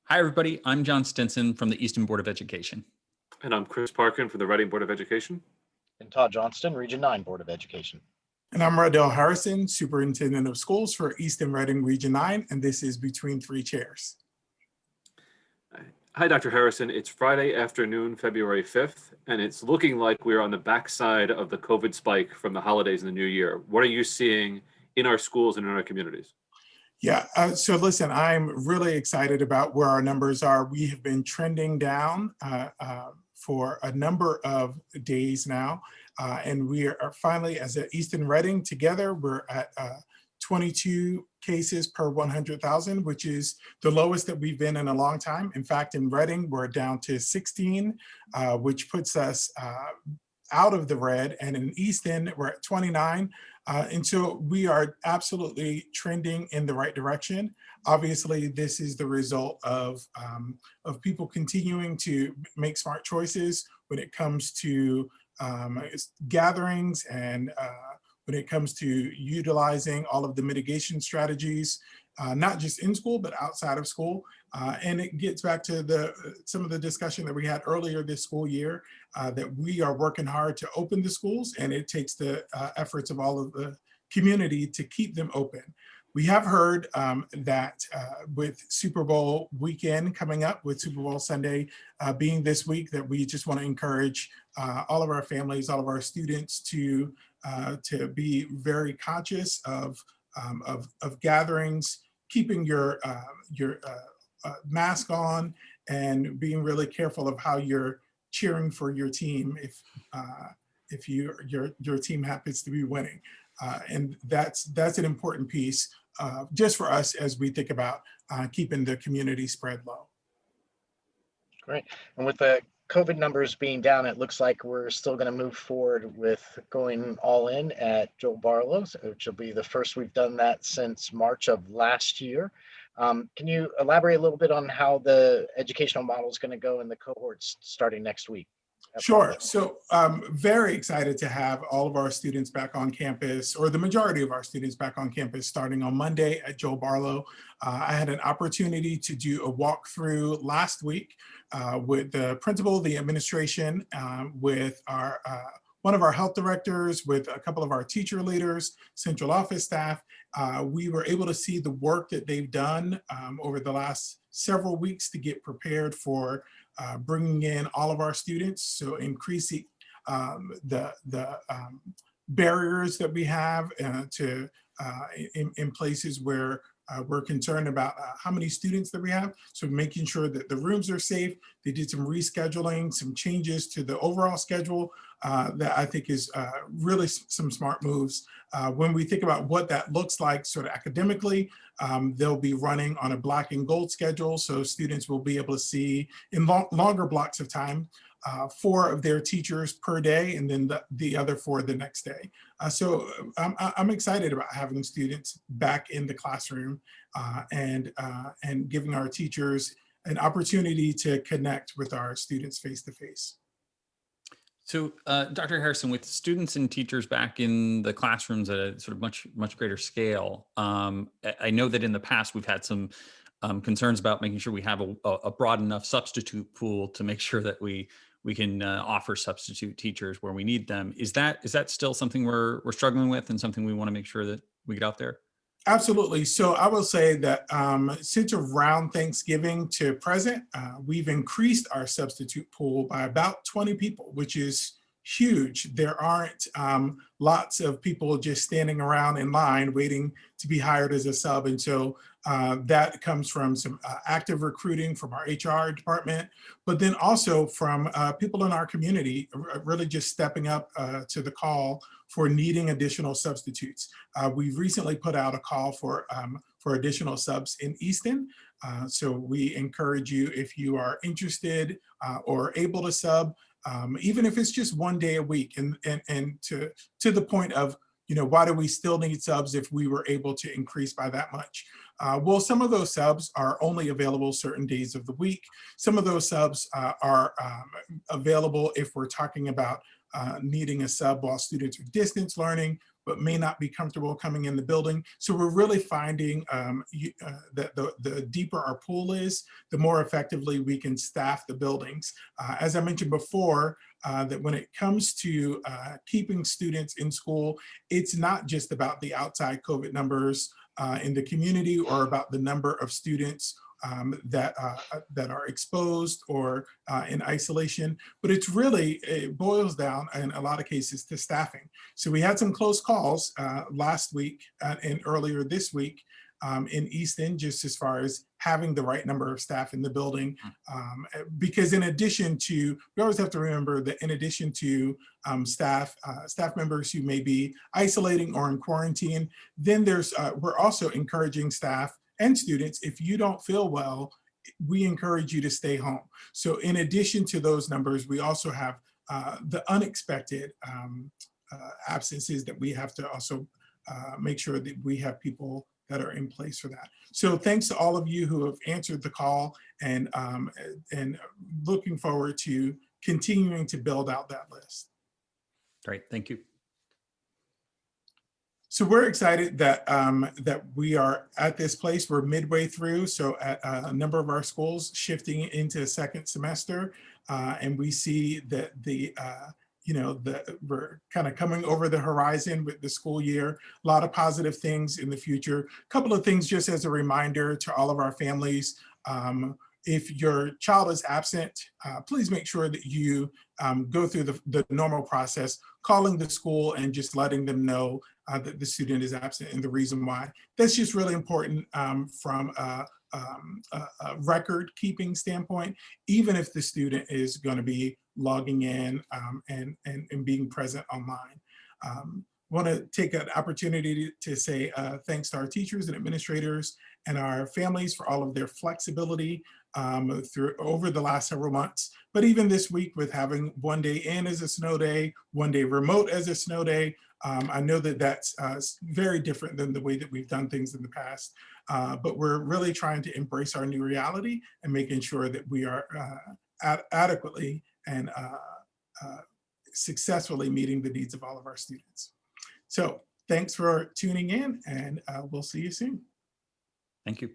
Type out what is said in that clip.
Hi, everybody. I'm John Stinson from the Easton Board of Education. And I'm Chris Parkin from the Reading Board of Education. And Todd Johnston, Region 9 Board of Education. And I'm Rodell Harrison, Superintendent of Schools for Easton Reading Region 9, and this is Between Three Chairs. Hi, Dr. Harrison. It's Friday afternoon, February 5th, and it's looking like we're on the backside of the COVID spike from the holidays and the new year. What are you seeing in our schools and in our communities? Yeah, so listen, I'm really excited about where our numbers are. We have been trending down for a number of days now, and we are finally, as at Easton Reading together, we're at 22 cases per 100,000, which is the lowest that we've been in a long time. In fact, in Reading, we're down to 16, which puts us out of the red, and in Easton, we're at 29. And so we are absolutely trending in the right direction. Obviously, this is the result of people continuing to make smart choices when it comes to gatherings and when it comes to utilizing all of the mitigation strategies, not just in school, but outside of school. And it gets back to some of the discussion that we had earlier this school year, that we are working hard to open the schools, and it takes the efforts of all of the community to keep them open. We have heard that with Super Bowl weekend coming up, with Super Bowl Sunday being this week, that we just want to encourage all of our families, all of our students to be very conscious of gatherings, keeping your mask on, and being really careful of how you're cheering for your team if your team happens to be winning. And that's an important piece just for us as we think about keeping the community spread low. Great. And with the COVID numbers being down, it looks like we're still going to move forward with going all in at Joe Barlow's, which will be the first we've done that since March of last year. Can you elaborate a little bit on how the educational model is going to go in the cohorts starting next week? Sure. So I'm very excited to have all of our students back on campus, or the majority of our students back on campus, starting on Monday at Joe Barlow. I had an opportunity to do a walkthrough last week with the principal, the administration, with our one of our health directors, with a couple of our teacher leaders, central office staff. We were able to see the work that they've done over the last several weeks to get prepared for bringing in all of our students. So increasing the barriers that we have in places where we're concerned about how many students that we have. So making sure that the rooms are safe. They did some rescheduling, some changes to the overall schedule that I think is really some smart moves. When we think about what that looks like sort of academically, they'll be running on a black and gold schedule. So students will be able to see in longer blocks of time 4 of their teachers per day, and then the other 4 the next day. So I'm excited about having students back in the classroom and giving our teachers an opportunity to connect with our students face to face. So, Dr. Harrison, with students and teachers back in the classrooms at a sort of much greater scale, I know that in the past we've had some concerns about making sure we have a broad enough substitute pool to make sure that we can offer substitute teachers where we need them. Is that still something we're struggling with, and something we want to make sure that we get out there? Absolutely. So I will say that since around Thanksgiving to present, we've increased our substitute pool by about 20 people, which is huge. There aren't lots of people just standing around in line waiting to be hired as a sub. And so that comes from some active recruiting from our HR department, but then also from people in our community really just stepping up to the call for needing additional substitutes. We've recently put out a call for additional subs in Easton. So we encourage you, if you are interested or able to sub, even if it's just 1 day a week, and to the point of, why do we still need subs if we were able to increase by that much? Well, some of those subs are only available certain days of the week. Some of those subs are available if we're talking about needing a sub while students are distance learning. but may not be comfortable coming in the building. So we're really finding that the deeper our pool is, the more effectively we can staff the buildings. As I mentioned before, that when it comes to keeping students in school, it's not just about the outside COVID numbers in the community or about the number of students that are exposed or in isolation, but it boils down in a lot of cases to staffing. So we had some close calls last week and earlier this week in Easton, just as far as having the right number of staff in the building. Because in addition to, we always have to remember that in addition to staff members who may be isolating or in quarantine, then we're also encouraging staff and students, if you don't feel well, we encourage you to stay home. So in addition to those numbers, we also have the unexpected absences that we have to also make sure that we have people that are in place for that. So thanks to all of you who have answered the call, and looking forward to continuing to build out that list. Great, thank you. So we're excited that that we are at this place. We're midway through. So at a number of our schools shifting into a second semester, and we see that we're kind of coming over the horizon with the school year. A lot of positive things in the future. A couple of things just as a reminder to all of our families. If your child is absent, please make sure that you go through the normal process, calling the school and just letting them know that the student is absent and the reason why. That's just really important from a record keeping standpoint, even if the student is going to be logging in and being present online. Want to take an opportunity to say thanks to our teachers and administrators and our families for all of their flexibility over the last several months. But even this week, with having one day in as a snow day, one day remote as a snow day, I know that that's very different than the way that we've done things in the past. But we're really trying to embrace our new reality and making sure that we are adequately and successfully meeting the needs of all of our students. So thanks for tuning in, and we'll see you soon. Thank you.